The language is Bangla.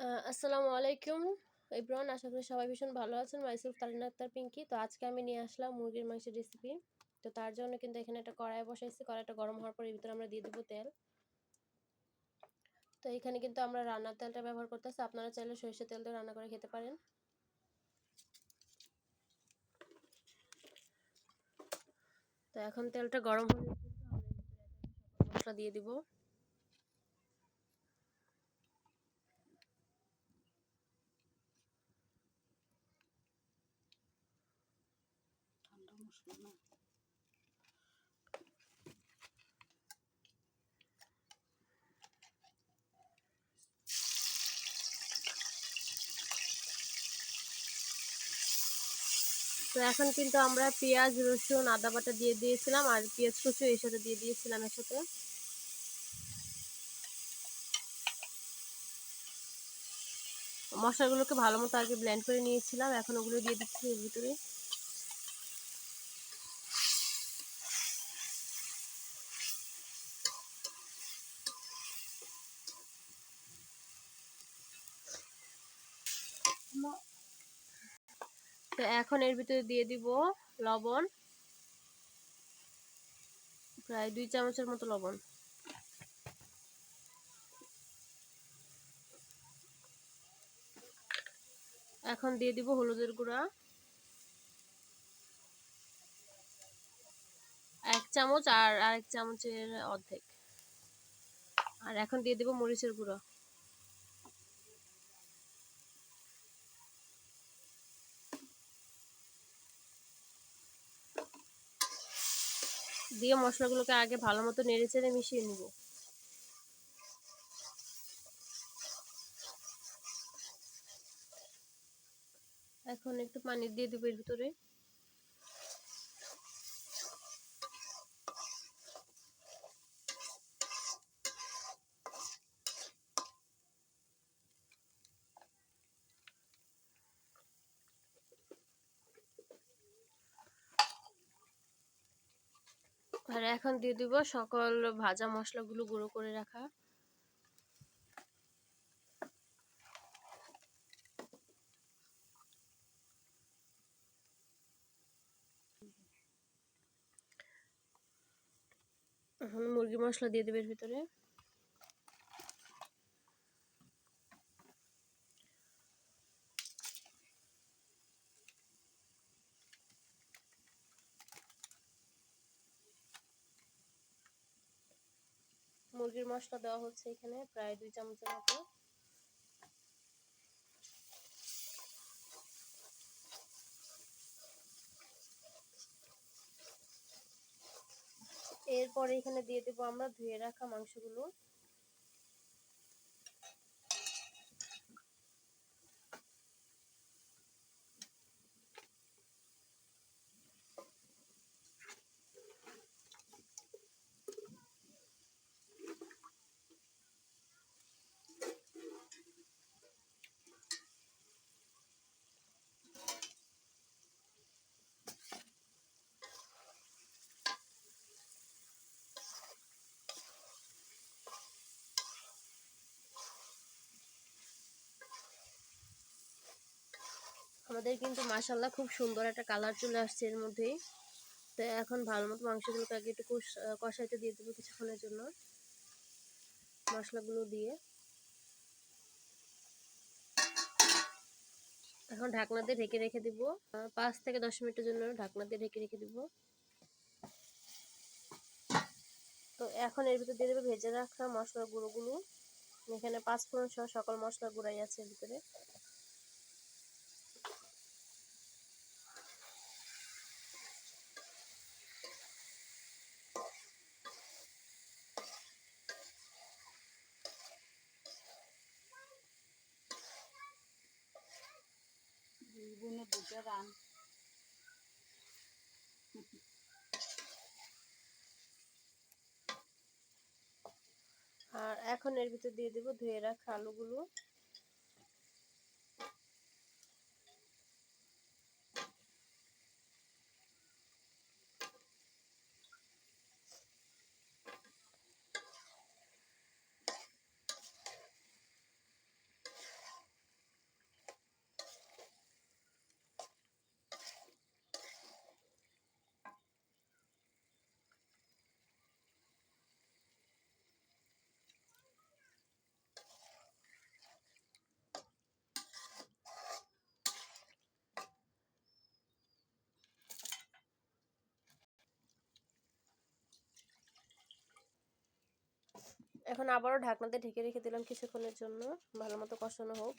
আসসালামু আলাইকুম এভরিওয়ান, আশা করি সবাই ভীষণ ভালো আছেন। মাইসেলফ তারিন আক্তার পিঙ্কি। তো আজকে আমি নিয়ে আসলাম মুরগির মাংসের রেসিপি। তো তার জন্য কিন্তু এখানে একটা কড়াই বসাইছি। কড়াইটা গরম হওয়ার পর এর ভিতরে আমরা দিয়ে দেবো তেল। তো এখানে কিন্তু আমরা রান্নার তেলটা ব্যবহার করতেছি, আপনারা চাইলে সরিষার তেল দিয়ে রান্না করে খেতে পারেন। তো এখন তেলটা গরম হলে কিন্তু আমরা এর ভিতরে সকল মশলা দিয়ে দিব। ঠান্ডা মশলা না, তো এখন কিন্তু আমরা পেঁয়াজ, রসুন, আদা বাটা দিয়ে দিয়েছিলাম আর পেঁয়াজ কুচি এর সাথে দিয়ে দিয়েছিলাম এর সাথে। মশলাগুলোকে ভালো মতো আগে ব্লেন্ড করে নিয়েছিলাম, এখন ওগুলো দিয়ে দিচ্ছি এর ভিতরে। তো এখন এর ভিতরে দিয়ে দিব লবণ, প্রায় 2 চামচের মতো লবণ। এখন দিয়ে দিব হলুদের গুঁড়া 1 চামচ আর আরেক চামচের অর্ধেক। আর এখন দিয়ে দিব মরিচের গুঁড়া। দিয়ে মশলাগুলোকে আগে ভালো মতো নেড়েচেড়ে মিশিয়ে নিব। এখন একটু পানি দিয়ে দিব এর ভিতরে। আর এখন দিয়ে দিব সকল ভাজা মশলাগুলো গুঁড়ো করে রাখা। এখন মুরগি মশলা দিয়ে দেব এর ভিতরে। মুরগির মশলা দেওয়া হচ্ছে এখানে প্রায় 2 চামচের মতো। এরপরে এখানে দিয়ে দেব আমরা ধুয়ে রাখা মাংসগুলো। আমাদের কিন্তু মাশাআল্লাহ খুব সুন্দর একটা কালার চলে আসছে এর মধ্যেই। তো এখন ভালো মতো মাংসগুলোকে আগে একটু কষাইতে দিয়ে দেবো কিছুক্ষণের জন্য মশলাগুলো দিয়ে। এখন ঢাকনা দিয়ে ঢেকে রেখে দিব 5 থেকে 10 মিনিটের জন্য ঢাকনা দিয়ে ঢেকে রেখে দিব। তো এখন এর ভিতরে দিয়ে দেবো ভেজে রাখা মশলার গুঁড়োগুলো। এখানে 5 ফোড়ন সহ সকল মশলা গুঁড়াই আছে এর ভিতরে। বোনের দুটো রান। আর এখন এর ভিতরে দিয়ে দেবো ধুয়ে রাখা আলুগুলো। এখন আবারও ঢাকনাতে ঢেকে রেখে দিলাম কিছুক্ষণের জন্য, ভালো মতো কষানো হোক।